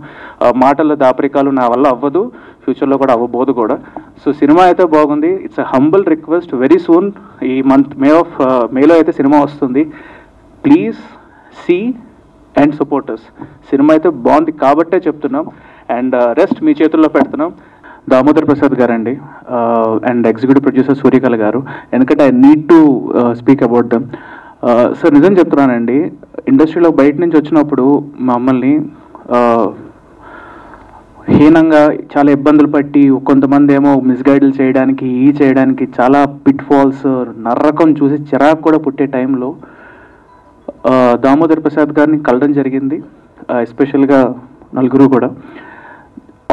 మాటల్లో దాపరికాలు నా వల్ల అవ్వదు, ఫ్యూచర్లో కూడా అవ్వబోదు కూడా. సో సినిమా అయితే బాగుంది. It's a humble request. Very soon ఈ మంత్ మేలో అయితే సినిమా వస్తుంది. Please see and supporters. Cinema అయితే బాగుంది కాబట్టే చెప్తున్నాం. అండ్ రెస్ట్ మీ చేతుల్లో పెడుతున్నాం. దామోదర్ ప్రసాద్ గారండి అండ్ ఎగ్జిక్యూటివ్ ప్రొడ్యూసర్ సూర్యకళ గారు. ఎందుకంటే I need to speak about them. Sir నిజం చెప్తున్నానండి, ఇండస్ట్రీలో బయట నుంచి వచ్చినప్పుడు మమ్మల్ని హీనంగా చాలా ఇబ్బందులు పట్టి, కొంతమంది ఏమో మిస్గైడ్లు చేయడానికి చాలా పిట్ ఫాల్స్, నర్రకం చూసి చిరాకు కూడా పుట్టే టైంలో దామోదర్ ప్రసాద్ గారిని కలడం జరిగింది. ఎస్పెషల్గా నలుగురు కూడా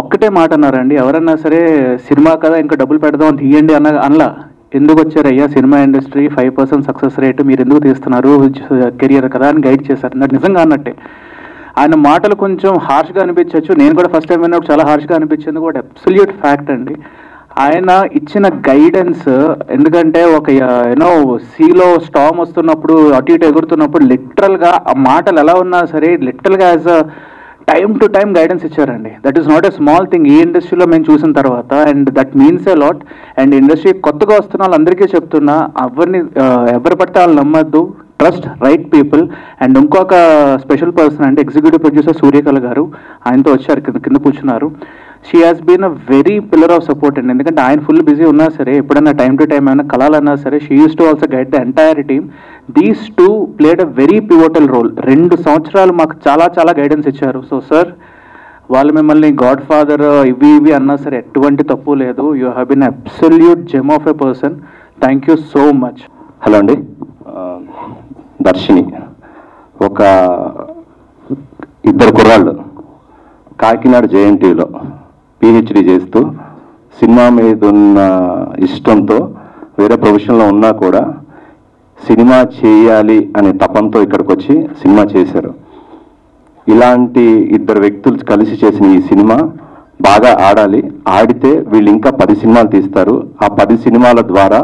ఒక్కటే మాట అన్నారండి, ఎవరన్నా సరే సినిమా కదా ఇంకా డబ్బులు పెడదాం తీయండి అనలా. ఎందుకు వచ్చారయ్యా సినిమా ఇండస్ట్రీ 5% సక్సెస్ రేట్, మీరు ఎందుకు తీస్తున్నారు, కెరియర్ కదా అని గైడ్ చేశారు. నాకు నిజంగా అన్నట్టే. ఆయన మాటలు కొంచెం హార్ష్గా అనిపించవచ్చు, నేను కూడా ఫస్ట్ టైం విన్నప్పుడు చాలా హార్ష్గా అనిపించింది, బట్ అబ్సల్యూట్ ఫ్యాక్ట్ అండి. ఆయన ఇచ్చిన గైడెన్స్, ఎందుకంటే ఒక సీలో స్టామ్ వస్తున్నప్పుడు అటు ఇటు ఎగురుతున్నప్పుడు లిటరల్గా ఆ మాటలు ఎలా ఉన్నా సరే లిటరల్గా as a time to time guidance ఇచ్చారండి. That is not a small thing ఈ ఇండస్ట్రీలో మేము చూసిన తర్వాత. And that means a lot. And industry కొత్తగా వస్తున్న వాళ్ళందరికీ చెప్తున్నా, ఎవరు పడితే వాళ్ళు నమ్మద్దు, ట్రస్ట్ రైట్ పీపుల్. అండ్ ఇంకొక స్పెషల్ పర్సన్ అంటే ఎగ్జిక్యూటివ్ ప్రొడ్యూసర్ సూర్యకళ గారు, ఆయనతో వచ్చారు, కింద కూర్చున్నారు. She has been a very pillar of support అండి. ఎందుకంటే ఆయన ఫుల్ బిజీ ఉన్నా సరే, ఎప్పుడైనా టైం టు టైం ఏమైనా కలాలన్నా సరే, she use to also guide the entire team. These two played a very pivotal role. 2 సంవత్సరాలు మాకు చాలా చాలా గైడెన్స్ ఇచ్చారు. సో సార్, వాళ్ళు మిమ్మల్ని గాడ్ ఫాదర్ ఇవి అన్నా సరే ఎటువంటి తప్పు లేదు. You have been absolute gem of a person. Thank you so much. Hello అండి, దర్శిని ఒక ఇద్దరు కుర్రాళ్ళు కాకినాడ జేఎన్టీలో పిహెచ్డి చేస్తూ సినిమా మీద ఉన్న ఇష్టంతో వేరే ప్రొఫెషన్లో ఉన్నా కూడా సినిమా చేయాలి అనే తపంతో ఇక్కడికి వచ్చి సినిమా చేశారు. ఇలాంటి ఇద్దరు వ్యక్తులు కలిసి చేసిన ఈ సినిమా బాగా ఆడాలి. ఆడితే వీళ్ళు ఇంకా 10 సినిమాలు తీస్తారు. ఆ 10 సినిమాల ద్వారా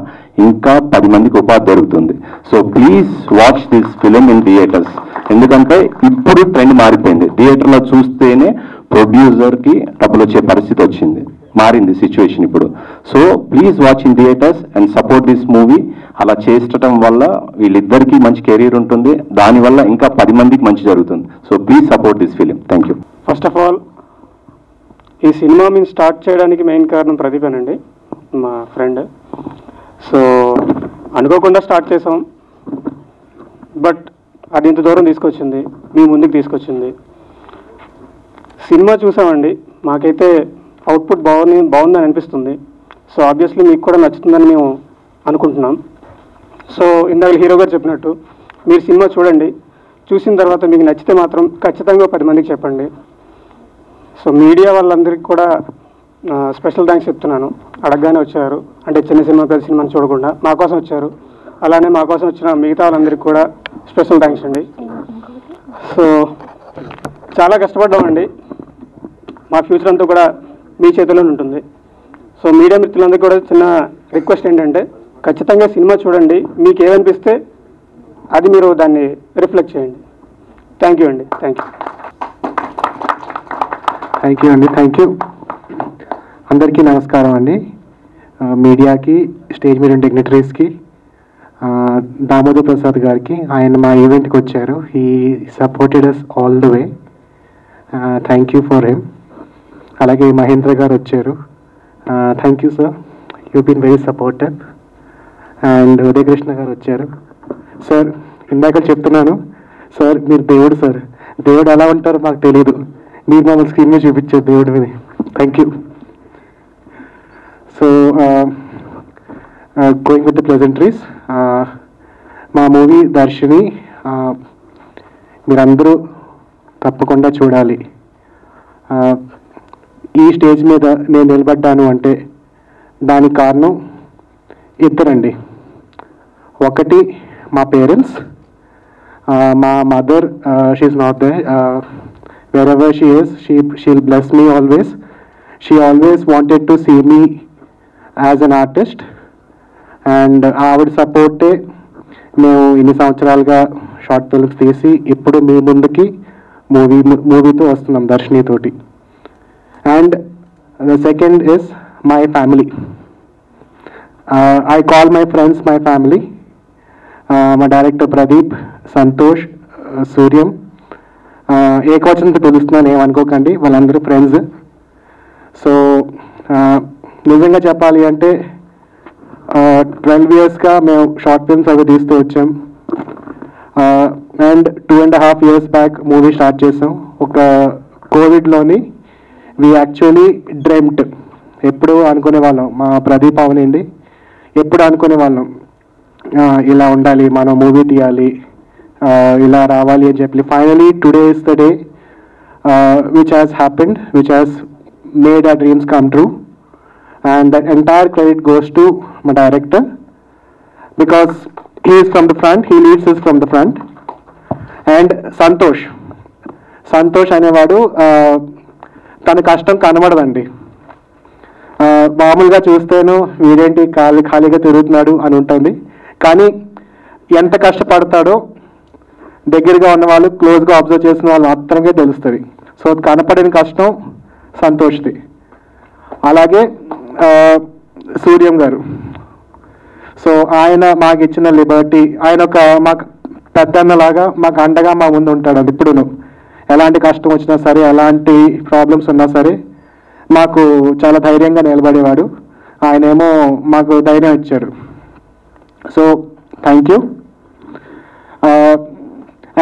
ఇంకా 10 మందికి ఉపాధి దొరుకుతుంది. So please watch this film in theatres. ఎందుకంటే ఇప్పుడు ట్రెండ్ మారిపోయింది. థియేటర్లో చూస్తేనే ప్రొడ్యూసర్కి డబ్బులు వచ్చే పరిస్థితి వచ్చింది, మారింది సిచ్యువేషన్ ఇప్పుడు. So please watch in theatres and support this movie. అలా చేసటం వల్ల వీళ్ళిద్దరికీ మంచి కెరీర్ ఉంటుంది, దానివల్ల ఇంకా 10 మందికి మంచి జరుగుతుంది. So please support this film. Thank you. First of all, ఈ సినిమా మేము స్టార్ట్ చేయడానికి మెయిన్ కారణం ప్రదీపేనండి, మా ఫ్రెండ్. సో అనుకోకుండా స్టార్ట్ చేసాం, బట్ అది ఇంత దూరం తీసుకొచ్చింది, మీ ముందుకు తీసుకొచ్చింది. సినిమా చూసామండి, మాకైతే అవుట్పుట్ బాగుందని అనిపిస్తుంది. సో ఆబ్వియస్లీ మీకు కూడా నచ్చుతుందని మేము అనుకుంటున్నాం. సో ఇందాక హీరో గారు చెప్పినట్టు మీరు సినిమా చూడండి, చూసిన తర్వాత మీకు నచ్చితే మాత్రం ఖచ్చితంగా 10 మందికి చెప్పండి. సో మీడియా వాళ్ళందరికీ కూడా స్పెషల్ థ్యాంక్స్ చెప్తున్నాను. అడగగానే వచ్చారు, అంటే చిన్న సినిమా పెద్ద సినిమాని చూడకుండా మా కోసం వచ్చారు. అలానే మా కోసం వచ్చిన మిగతా వాళ్ళందరికీ కూడా స్పెషల్ థ్యాంక్స్ అండి. సో చాలా కష్టపడ్డామండి, మా ఫ్యూచర్ అంతా కూడా మీ చేతిలోనే ఉంటుంది. సో మీడియా మిత్రులందరికీ కూడా చిన్న రిక్వెస్ట్ ఏంటంటే, ఖచ్చితంగా సినిమా చూడండి, మీకు ఏమనిపిస్తే అది మీరు దాన్ని రిఫ్లెక్ట్ చేయండి. థ్యాంక్ యూ అండి. థ్యాంక్ యూ అండి. Thank you. అందరికీ నమస్కారం అండి. మీడియాకి, స్టేజ్ మీద డిగ్నిటరీస్కి, దామోదర్ ప్రసాద్ గారికి, ఆయన మా ఈవెంట్కి వచ్చారు. He supported us all the way. Thank you for him. అలాగే మహేంద్ర గారు వచ్చారు. Thank you sir, you been very supportive. And Udayakrishna గారు వచ్చారు. సార్, ఇందాక చెప్తున్నాను సార్, మీరు దేవుడు సార్. దేవుడు ఎలా ఉంటారో మాకు తెలీదు, మీరు మమ్మల్ని స్క్రీన్ మీద చూపించారు దేవుడి మీద. Thank you. So going with the presenters, మా మూవీ దర్శిని మీరందరూ తప్పకుండా చూడాలి. ఈ స్టేజ్ మీద నేను నిలబడ్డాను అంటే దానికి కారణం ఇద్దరండి. ఒకటి మా పేరెంట్స్. మా mother, she's not there. Wherever she is, she'll bless me always. She always wanted to see me as an artist, and ఆవిడ సపోర్టే మేము ఇన్ని సంవత్సరాలుగా షార్ట్ ఫిల్మ్స్ తీసి ఇప్పుడు మీ ముందుకి మూవీతో వస్తున్నాం, దర్శినితోటి. And the second is my family. I call my friends my family. మా డైరెక్టర్ ప్రదీప్, సంతోష్, సూర్యం, ఏకవచనంతో పిలుస్తున్నాను, ఏమనుకోకండి, వాళ్ళందరూ ఫ్రెండ్స్. సో నిజంగా చెప్పాలి అంటే 12 yearsగా మేము షార్ట్ ఫిల్మ్స్ అవి తీస్తూ వచ్చాం. And 2.5 years back movie start చేసాం. ఒక కోవిడ్లోని వి యాక్చువల్లీ డ్రీమ్డ్. ఎప్పుడు అనుకునే వాళ్ళం, మా ప్రదీప్ అవనండి, ఎప్పుడు అనుకునే వాళ్ళం ఇలా ఉండాలి, మనం మూవీ తీయాలి, ఇలా రావాలి అని చెప్పి. Finally today is the day which has happened, which has made our dreams come true. And that entire credit goes to my director, because he is from the front, he leads us from the front. And Santosh అనేవాడు, తన కష్టం కనబడదండి. మామూలుగా చూస్తేను వీడేంటి ఖాళీగా తిరుగుతున్నాడు అని ఉంటుంది, కానీ ఎంత కష్టపడతాడో దగ్గరగా ఉన్న వాళ్ళు, క్లోజ్గా అబ్జర్వ్ చేసిన వాళ్ళు మాత్రమే తెలుస్తుంది. సో కనపడిన కష్టం సంతోష్ది. అలాగే సూర్యం గారు, సో ఆయన మాకు ఇచ్చిన లిబర్టీ, ఆయన ఒక మాకు పెద్దన్నలాగా మాకు అండగా మా ముందు ఉంటాడు. అది ఇప్పుడును ఎలాంటి కష్టం వచ్చినా సరే, ఎలాంటి ప్రాబ్లమ్స్ ఉన్నా సరే మాకు చాలా ధైర్యంగా నిలబడేవాడు. ఆయనేమో మాకు ధైర్యం ఇచ్చారు. So thank you.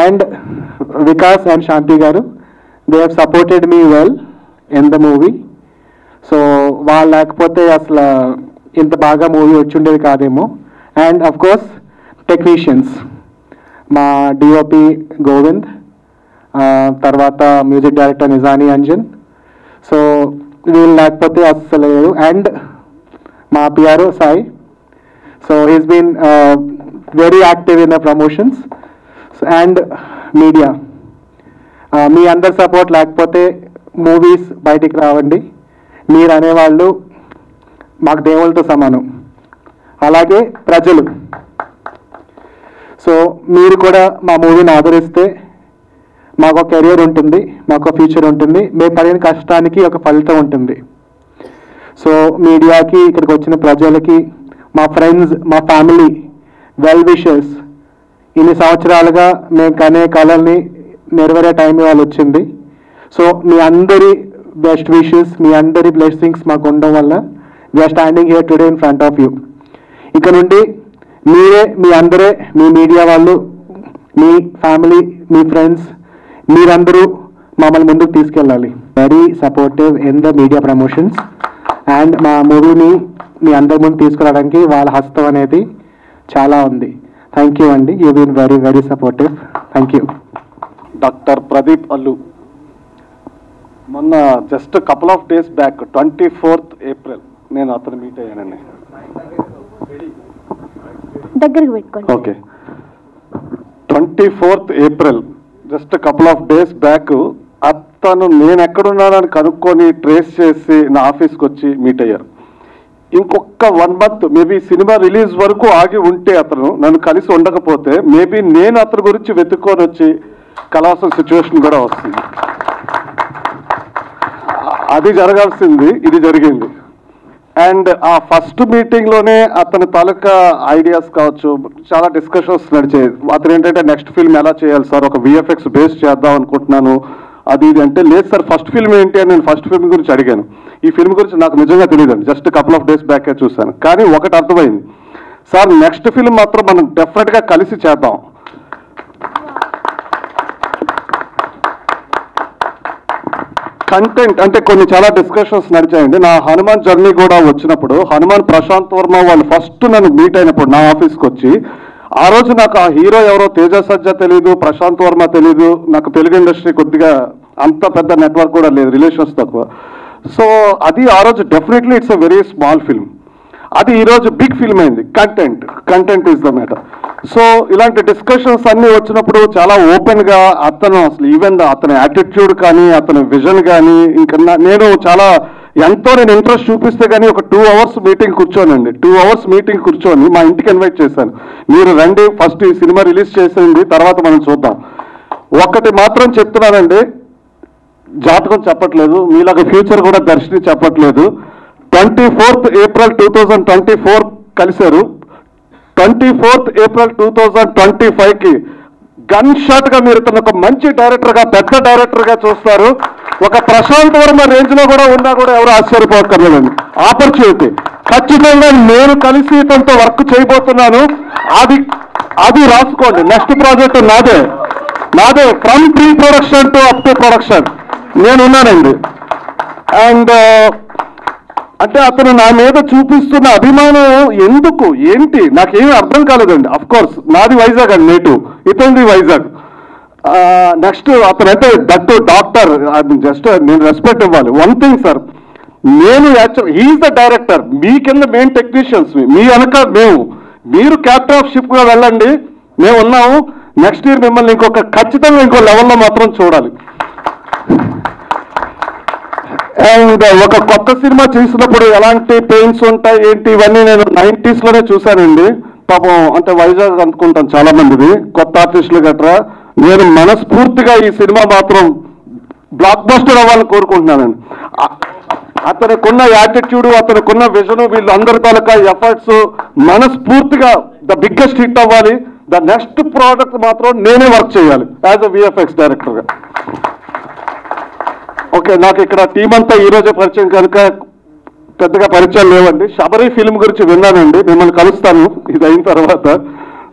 And Vikas and Shanti garu, they have supported me well in the movie. So వాళ్ళు లేకపోతే అసలు ఇంత బాగా మూవీ వచ్చి కాదేమో. అండ్ అఫ్ కోర్స్ టెక్నీషియన్స్, మా డిఓపి గోవింద్, తర్వాత music director Nijani Anjan. So వీళ్ళు లేకపోతే అస్సలు లేదు. అండ్ మా PRO Sai. So he's been very active in the promotions. And media, మీ అందరి సపోర్ట్ లేకపోతే మూవీస్ బయటికి రావండి. మీరు అనేవాళ్ళు మాకు దేవుళ్ళతో సమానం. అలాగే ప్రజలు. సో మీరు కూడా మా మూవీని ఆదరిస్తే మాకు ఒక కెరియర్ ఉంటుంది, మాకు ఫ్యూచర్ ఉంటుంది, మేము పడిన కష్టానికి ఒక ఫలితం ఉంటుంది. సో మీడియాకి, ఇక్కడికి వచ్చిన ప్రజలకి, మా ఫ్రెండ్స్, మా ఫ్యామిలీ వెల్ విషెస్, ఇన్ని సంవత్సరాలుగా మేము కనే కళల్ని నెరవేరే టైం వాళ్ళు వచ్చింది. సో మీ అందరి బెస్ట్ విషెస్, మీ అందరి బ్లెస్సింగ్స్ మాకు ఉండడం వల్ల we're standing here today in front of you. ఇక నుండి మీరే, మీ అందరే, మీ మీడియా వాళ్ళు, మీ ఫ్యామిలీ, మీ ఫ్రెండ్స్, మీరందరూ మమ్మల్ని ముందుకు తీసుకెళ్ళాలి. Very supportive in the media promotions. And మా మూవీని మీ అందరి ముందు తీసుకురావడానికి వాళ్ళ హస్తం అనేది చాలా ఉంది. థ్యాంక్ యూ అండి. You been very very supportive. Thank you. Doctor Pradeep Allu, మొన్న just couple of days back 24th April నేను అతను మీట్ అయ్యానండి. దగ్గరికి పెట్టుకోండి. Okay, 24th April just couple of days back అతను నేను ఎక్కడున్నానని కనుక్కొని ట్రేస్ చేసి నా ఆఫీస్కి వచ్చి మీట్ అయ్యారు. ఇంకొక 1 month మేబీ సినిమా రిలీజ్ వరకు ఆగి ఉంటే, అతను నన్ను కలిసి ఉండకపోతే మేబీ నేను అతని గురించి వెతుక్కొని వచ్చి కలవాల్సిన సిచ్యువేషన్ కూడా వస్తుంది. అది జరగాల్సింది, ఇది జరిగింది. అండ్ ఆ ఫస్ట్ మీటింగ్లోనే అతని తాలూకా ఐడియాస్ కావచ్చు, చాలా డిస్కషన్స్ నడిచాయి. అతను ఏంటంటే నెక్స్ట్ ఫిల్మ్ ఎలా చేయాలి సార్, ఒక VFX బేస్ చేద్దాం అనుకుంటున్నాను, అది ఇది అంటే, లేదు సార్ ఫస్ట్ ఫిల్మ్ ఏంటి అని నేను ఫస్ట్ ఫిల్మ్ గురించి అడిగాను. ఈ ఫిల్మ్ గురించి నాకు నిజంగా తెలియదండి, జస్ట్ కపుల్ ఆఫ్ డేస్ బ్యాకే చూశాను. కానీ ఒకటి అర్థమైంది సార్, నెక్స్ట్ ఫిల్మ్ మాత్రం మనం డెఫినెట్గా కలిసి చేద్దాం. కంటెంట్ అంటే కొన్ని చాలా డిస్కషన్స్ నడిచాయండి. నా హనుమాన్ జర్నీ కూడా వచ్చినప్పుడు, హనుమాన్ ప్రశాంత్ వర్మ వాళ్ళు ఫస్ట్ నన్ను మీట్ అయినప్పుడు నా ఆఫీస్కి వచ్చి, ఆ రోజు నాకు ఆ హీరో ఎవరో తేజ సజ్జా తెలీదు, ప్రశాంత్ వర్మ తెలీదు, నాకు తెలుగు ఇండస్ట్రీ కొద్దిగా అంత పెద్ద నెట్వర్క్ కూడా లేదు, రిలేషన్స్ తక్కువ. సో అది ఆ రోజు definitely it's a very small film. అది ఈరోజు బిగ్ ఫిల్మ్ అయింది. Content is the matter. So ఇలాంటి డిస్కషన్స్ అన్నీ వచ్చినప్పుడు చాలా ఓపెన్గా అతను అసలు ఈవెన్ అతని యాటిట్యూడ్ కానీ, అతని విజన్ కానీ, ఇంకా నేను చాలా ఎంతో నేను ఇంట్రెస్ట్ చూపిస్తే కానీ ఒక 2 hours మీటింగ్ కూర్చోనండి. 2 hours మీటింగ్ కూర్చొని మా ఇంటికి ఇన్వైట్ చేశాను. మీరు రండి, ఫస్ట్ ఈ సినిమా రిలీజ్ చేసేయండి, తర్వాత మనం చూద్దాం. ఒకటి మాత్రం చెప్తున్నానండి, జాతకం చెప్పట్లేదు, మీలాగా ఫ్యూచర్ కూడా దర్శని చెప్పట్లేదు. 24th April 2024 కలిశారు. 24th April 2025కి గన్ షాట్ గా మీరు తన ఒక మంచి డైరెక్టర్ గా, పెద్ద డైరెక్టర్ గా చూస్తారు. ఒక ప్రశాంత్ వర్మ రేంజ్ లో కూడా ఉన్నా కూడా ఎవరు ఆశ్చర్యపోకర్లేదండి. ఆపర్చునిటీ ఖచ్చితంగా నేను కలిసి ఇతనితో వర్క్ చేయబోతున్నాను. అది రాసుకోండి. నెక్స్ట్ ప్రాజెక్ట్ నాదే from pre production to up to production నేనున్నానండి. అండ్ అంటే అతను నా మీద చూపిస్తున్న అభిమానం ఎందుకు, ఏంటి నాకేమీ అర్థం కాలేదండి. అఫ్ కోర్స్ నాది వైజాగ్ అండి, నేటివ్, ఇతనిది వైజాగ్. నెక్స్ట్ అతనైతే దట్టు డాక్టర్, జస్ట్ నేను రెస్పెక్ట్ ఇవ్వాలి. వన్ థింగ్ సార్, నేను యాక్చువల్ హీఈస్ ద డైరెక్టర్, మీ కింద మెయిన్ టెక్నీషియన్స్, మీ వెనక మీరు క్యాప్టెన్ ఆఫ్ షిప్ గా వెళ్ళండి, మేము ఉన్నాము. నెక్స్ట్ ఇయర్ మిమ్మల్ని ఖచ్చితంగా ఇంకో లెవెల్లో మాత్రం చూడాలి. అండ్ ఒక కొత్త సినిమా చేసినప్పుడు ఎలాంటి పెయిన్స్ ఉంటాయి ఏంటి ఇవన్నీ నేను 90s లోనే చూశానండి. పాపం అంటే వైజాగ్ అనుకుంటాను చాలా మందిది, కొత్త ఆర్టిస్టులు గట్రా. నేను మనస్ఫూర్తిగా ఈ సినిమా మాత్రం బ్లాక్ బస్టర్ అవ్వాలని కోరుకుంటున్నానండి. అతనికున్న యాటిట్యూడ్, అతనికున్న విజన్, వీళ్ళందరి తాలూకా ఎఫర్ట్స్ మనస్ఫూర్తిగా ద బిగ్గెస్ట్ హిట్ అవ్వాలి. ద నెక్స్ట్ ప్రోడక్ట్ మాత్రం నేనే వర్క్ చేయాలి యాజ్ అ VFX డైరెక్టర్గా. ఓకే, నాకు ఇక్కడ టీం అంతా ఈ రోజే పరిచయం కనుక పెద్దగా పరిచయాలు లేవండి. శబరి ఫిల్మ్ గురించి విన్నానండి, మిమ్మల్ని కలుస్తాను ఇది అయిన తర్వాత.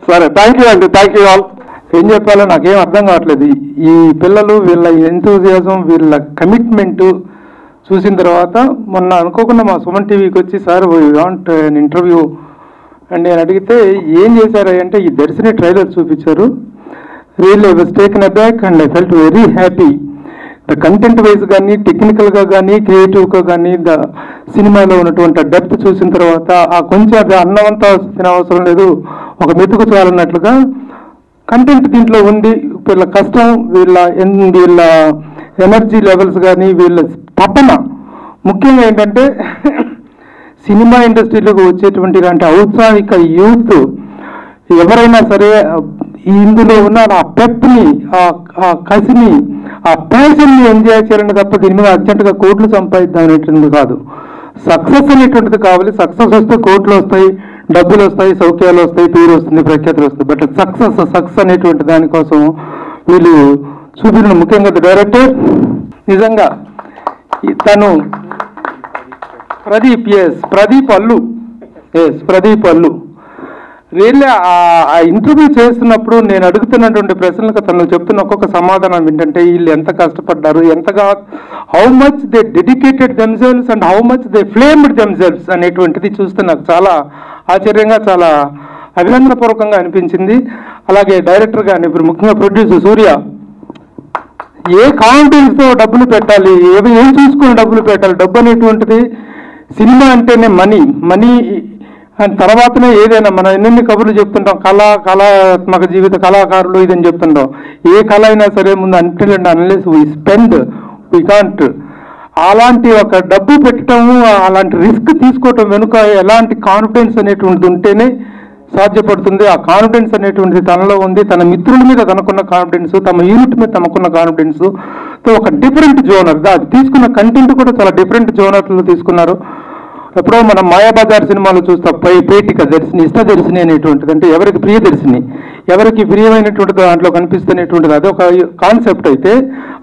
సరే, థ్యాంక్ యూ అండి, థ్యాంక్ యూ ఆల్. ఏం చెప్పాలో నాకేం అర్థం కావట్లేదు. ఈ పిల్లలు వీళ్ళ ఎంతూజియాజం, వీళ్ళ కమిట్మెంట్ చూసిన తర్వాత మొన్న అనుకోకుండా మా సుమన్ టీవీకి వచ్చి, sir we want an interview and నేను అడిగితే ఏం చేశారు అంటే ఈ దర్శిని ట్రైలర్ చూపించారు. Really I was taken అబ్యాక్ and I felt very happy. The content wise కానీ, టెక్నికల్గా కానీ, క్రియేటివ్గా కానీ, ద సినిమాలో ఉన్నటువంటి డెప్త్ చూసిన తర్వాత ఆ కొంచెం అది అన్నమంతా తినవసరం లేదు, ఒక మెతుకు చాలన్నట్లుగా కంటెంట్ దీంట్లో ఉంది. వీళ్ళ కష్టం, వీళ్ళ ఎనర్జీ లెవెల్స్ కానీ, వీళ్ళ తపన, ముఖ్యంగా ఏంటంటే సినిమా ఇండస్ట్రీలోకి వచ్చేటువంటి ఇలాంటి ఔత్సాహిక యూత్ ఎవరైనా సరే ఇందులో ఉన్న ఆ పెప్ని, ఆ కసిని, ఆ ప్యాషన్ని ఎంజాయ్ చేయాలని తప్ప దీని మీద అర్జెంటుగా కోట్లు సంపాదిద్దాం అనేటువంటిది కాదు. సక్సెస్ అనేటువంటిది కావాలి. సక్సెస్ వస్తే కోట్లు వస్తాయి, డబ్బులు వస్తాయి, సౌఖ్యాలు వస్తాయి, పేరు వస్తుంది, ప్రఖ్యాతులు వస్తాయి. బట్ సక్సెస్ అనేటువంటి దానికోసం వీళ్ళు చూపిన, ముఖ్యంగా డైరెక్టర్ నిజంగా తను ప్రదీప్ అల్లు రియల్లీ ఆ ఇంటర్వ్యూ చేస్తున్నప్పుడు నేను అడుగుతున్నటువంటి ప్రశ్నలకు తను చెప్తున్న ఒక్కొక్క సమాధానం ఏంటంటే వీళ్ళు ఎంత కష్టపడ్డారు, ఎంతగా, how much they dedicated themselves and how much they flamed themselves అనేటువంటిది చూస్తే నాకు చాలా ఆశ్చర్యంగా, చాలా అభినందనపూర్వకంగా అనిపించింది. అలాగే డైరెక్టర్ కానీ, ఇప్పుడు ముఖ్యంగా ప్రొడ్యూసర్ సూర్య, ఏ కాన్ఫిడెన్స్తో డబ్బులు పెట్టాలి, ఏం చూసుకుని డబ్బులు పెట్టాలి. డబ్బు అనేటువంటిది సినిమా అంటేనే మనీ అండ్ తర్వాతనే ఏదైనా. మనం ఎన్నెన్ని కబుర్లు చెప్తుంటాం, కళాత్మక జీవిత కళాకారులు ఇదని చెప్తుంటాం. ఏ కళ అయినా సరే ముందు unless we spend we can't. అలాంటి ఒక డబ్బు పెట్టడము, అలాంటి రిస్క్ తీసుకోవటం వెనుక ఎలాంటి కాన్ఫిడెన్స్ అనేటువంటిది ఉంటేనే సాధ్యపడుతుంది. ఆ కాన్ఫిడెన్స్ అనేటువంటిది తనలో ఉంది. తన మిత్రుల మీద తనకున్న కాన్ఫిడెన్స్, తమ యూనిట్ మీద తమకున్న కాన్ఫిడెన్స్, ఒక డిఫరెంట్ జోనర్. అది తీసుకున్న కంటెంట్ కూడా చాలా డిఫరెంట్ జోనర్లో తీసుకున్నారు. ఎప్పుడో మనం మాయాబజార్ సినిమాలో చూస్తాం, పేటిక దర్శిని, ఇష్ట దర్శిని అనేటువంటిది, అంటే ఎవరికి ప్రియదర్శిని, ఎవరికి ప్రియమైనటువంటి దాంట్లో కనిపిస్తున్నటువంటిది. అది ఒక కాన్సెప్ట్ అయితే,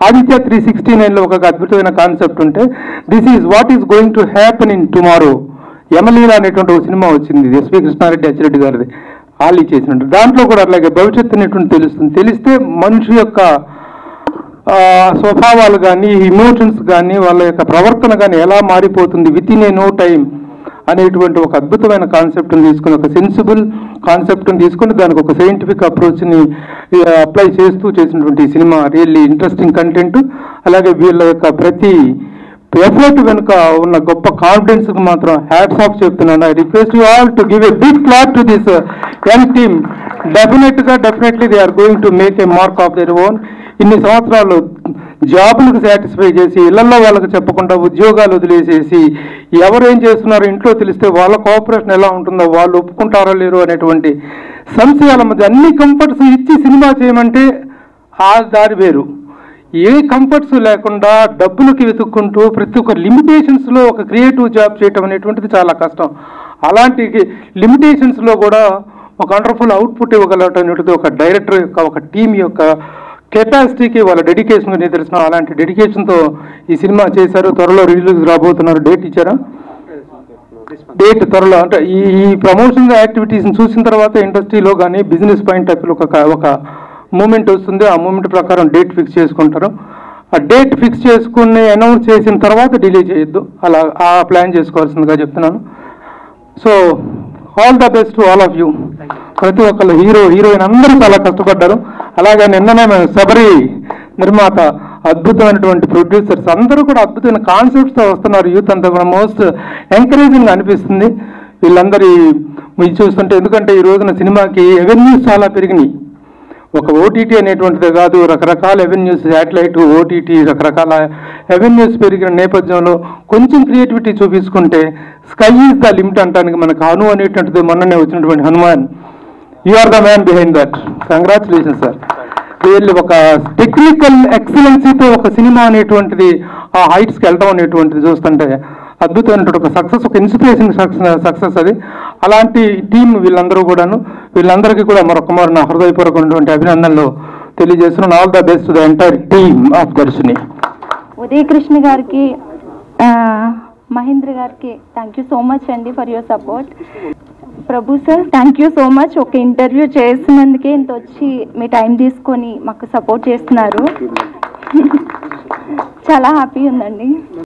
ఆదిత్య 369లో ఒక అద్భుతమైన కాన్సెప్ట్ ఉంటే, this is what is going to happen in tomorrow. Yamaleela అనేటువంటి ఒక సినిమా వచ్చింది, ఎస్వి కృష్ణారెడ్డి అచ్చిరెడ్డి గారిది, ఆలీ చేసినట్టు. దాంట్లో కూడా అట్లాగే భవిష్యత్తు అనేటువంటి తెలుస్తుంది. తెలిస్తే మనిషి యొక్క స్వభావాలు కానీ, ఇమోషన్స్ కానీ, వాళ్ళ యొక్క ప్రవర్తన కానీ ఎలా మారిపోతుంది within a no time అనేటువంటి ఒక అద్భుతమైన కాన్సెప్ట్ని తీసుకుని, ఒక సెన్సిబుల్ కాన్సెప్ట్ని తీసుకుని దానికి ఒక సైంటిఫిక్ అప్రోచ్ని అప్లై చేస్తూ చేసినటువంటి ఈ సినిమా రియల్లీ ఇంట్రెస్టింగ్ కంటెంట్. అలాగే వీళ్ళ యొక్క ప్రతి ఎఫర్ట్ వెనుక ఉన్న గొప్ప కాన్ఫిడెన్స్కి మాత్రం హ్యాట్స్ ఆఫ్ చెప్తున్నాను. I request you all to give a big clap to this young team. Definitely they are going to make a mark of their own. ఇన్ని సంవత్సరాలు జాబులకు సాటిస్ఫై చేసి, ఇళ్లలో వాళ్ళకి చెప్పకుండా ఉద్యోగాలు వదిలేసేసి, ఎవరు ఏం చేస్తున్నారో ఇంట్లో తెలిస్తే వాళ్ళ కోఆపరేషన్ ఎలా ఉంటుందో, వాళ్ళు ఒప్పుకుంటారో లేరు అనేటువంటి సంశయాల మధ్య అన్ని కంఫర్ట్స్ ఇచ్చి సినిమా చేయమంటే ఆ దారి వేరు. ఏ కంఫర్ట్స్ లేకుండా డబ్బులకి వెతుక్కుంటూ ప్రతి ఒక్క లిమిటేషన్స్లో ఒక క్రియేటివ్ జాబ్ చేయటం అనేటువంటిది చాలా కష్టం. అలాంటి లిమిటేషన్స్లో కూడా ఒక వండర్ఫుల్ అవుట్పుట్ ఇవ్వగలటం అనేటువంటిది ఒక డైరెక్టర్ యొక్క, ఒక టీం యొక్క కెపాసిటీకి, వాళ్ళ డెడికేషన్కి నిదర్శనం. అలాంటి డెడికేషన్తో ఈ సినిమా చేశారు. త్వరలో రిలీజ్ రాబోతున్నారు. డేట్ ఇచ్చారా? డేట్ త్వరలో. అంటే ఈ ప్రమోషన్ యాక్టివిటీస్ని చూసిన తర్వాత ఇండస్ట్రీలో కానీ బిజినెస్ పాయింట్ ఆఫ్ ఒక మూమెంట్ వస్తుంది. ఆ మూమెంట్ ప్రకారం డేట్ ఫిక్స్ చేసుకుంటారు. ఆ డేట్ ఫిక్స్ చేసుకుని అనౌన్స్ చేసిన తర్వాత డిలే చేయొద్దు, అలా ఆ ప్లాన్ చేసుకోవాల్సిందిగా చెప్తున్నాను. So all the best to all of you. ప్రతి ఒక్కళ్ళు హీరోయిన్ అందరూ చాలా కష్టపడ్డారు. అలాగే నిన్ననే శబరి నిర్మాత, అద్భుతమైనటువంటి ప్రొడ్యూసర్స్ అందరూ కూడా అద్భుతమైన కాన్సెప్ట్స్తో వస్తున్నారు. యూత్ అంతా కూడా మోస్ట్ ఎంకరేజింగ్ అనిపిస్తుంది వీళ్ళందరి మీరు చూస్తుంటే. ఎందుకంటే ఈ రోజున సినిమాకి ఎవెన్యూస్ చాలా పెరిగినాయి. ఒక ఓటీటీ అనేటువంటిదే కాదు, రకరకాల ఎవెన్యూస్, శాటిలైట్, ఓటీటీ, రకరకాల ఎవెన్యూస్ పెరిగిన నేపథ్యంలో కొంచెం క్రియేటివిటీ చూపించుకుంటే స్కై ఈజ్ ద లిమిట్ అంటానికి మనకు హను అనేటువంటిది మొన్ననే వచ్చినటువంటి Hanuman, you are the man behind that. Congratulation sir. వీళ్ళు ఒక టెక్నికల్ ఎక్సలెన్సీతో ఒక సినిమా అనేటువంటిది ఆ హైట్స్కి వెళ్ళడం అనేటువంటిది చూస్తుంటే అద్భుతమైనటువంటి ఒక సక్సెస్, ఒక ఇన్స్పిరేషన్ సక్సెస్ అది. అలాంటి టీం వీళ్ళందరూ కూడాను, వీళ్ళందరికీ కూడా మరొకమారు నా హృదయపూర్వకమైనటువంటి అభినందనలు తెలియజేస్తున్నాను. All the best to the entire team of Darshini. Uday Krishna గారికి, మహేంద్ర గారికి థ్యాంక్ యూ సో మచ్ అండి for your support. Prabhu sir thank you so much. ఒక ఇంటర్వ్యూ చేసినందుకే ఇంత వచ్చి మీ టైం తీసుకొని మాకు సపోర్ట్ చేస్తున్నారు. చాలా హ్యాపీ ఉందండి.